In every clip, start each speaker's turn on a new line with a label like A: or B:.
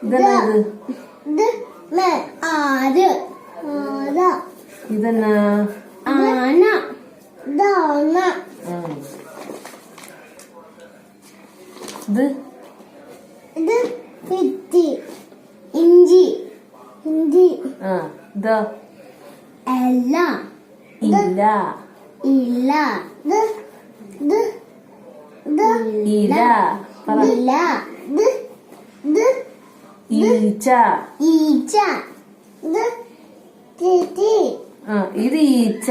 A: ഇതെന്നാ ഇത്?
B: ആര്
A: ഇതെന്നാ?
B: ആന. ദാന.
A: ഇത്
B: ഭിത്തി. ഇഞ്ചി. ഇഞ്ചി.
A: ഇതോ?
B: എല്ല.
A: ഇല്ല.
B: ഇല്ല.
A: ഇല.
B: ഇല.
A: ഈച്ച.
B: ഈച്ച.
A: ഇത് ഈച്ച.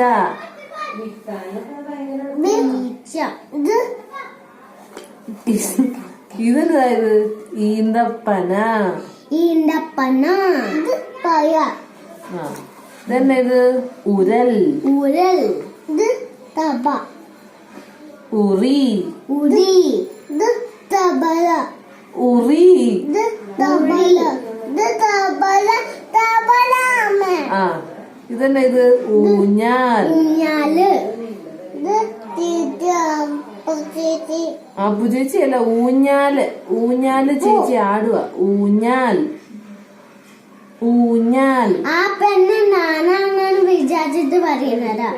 A: ഇതെന്താ ഇത്? ഈന്തപ്പന.
B: ഈന്തപ്പന. പയ.
A: ഇതെന്നാ ഇത്? ഉരൽ.
B: ഉരൽ. തബ.
A: ഉറി.
B: ഉറി. തബല.
A: ഉറി.
B: തബല. തബല. തബല.
A: ഇതെന്നാ ഇത്? ഊഞ്ഞാൽ.
B: ഊഞ്ഞാല്.
A: അപ്പു ചേച്ചി അല്ല, ഊഞ്ഞാല്. ഊഞ്ഞാല് ചേച്ചി ആടുക. ഊഞ്ഞാൽ. ഊഞ്ഞാൽ.
B: ആ പെണ്ണ് ഞാനാണ് വിചാരിച്ചിട്ട് പറയുന്നതാ.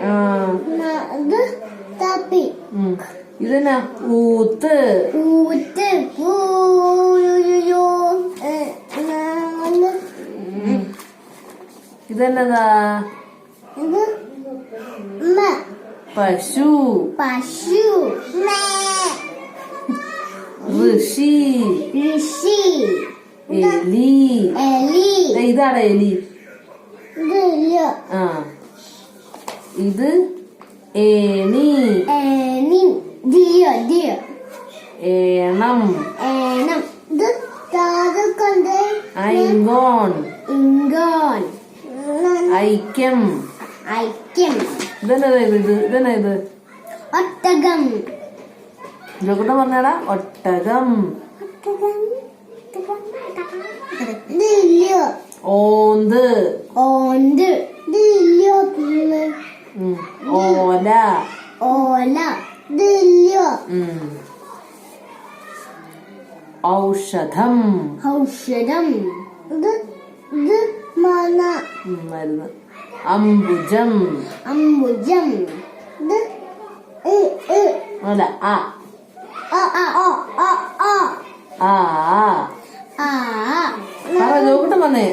B: തപ്പി.
A: ഇതെന്നാ? ഊത്ത്.
B: ഊത്ത്.
A: ഇതെന്നതാ? പശു.
B: പശു.
A: ഋഷി.
B: ഋഷി.
A: എലി.
B: എലി.
A: ഇതാണ് എലി. ഇത് ഏണി.
B: ഏണി. ദിയോ. ദിയോ.
A: ഏണം.
B: ഏണം.
A: ഐങ്കോൺ.
B: ഇങ്കോൺ.
A: ഐക്യം.
B: ഐക്യം.
A: ഇതെന്നതാ ഇത്? ഇതെന്നാ ഇത്?
B: ഒട്ടകം.
A: ഇതൊക്കെ പറഞ്ഞാടാ. ഒട്ടകം. ഓന്ത്.
B: ഓന്ത്.
A: ഓല.
B: ഓല.
A: ഔഷധം.
B: ഔഷധം.
A: മരുന്ന്. അംബുജം.
B: അംബുജം.
A: അല്ല, ആ. നോക്കട്ടെ വന്നേ.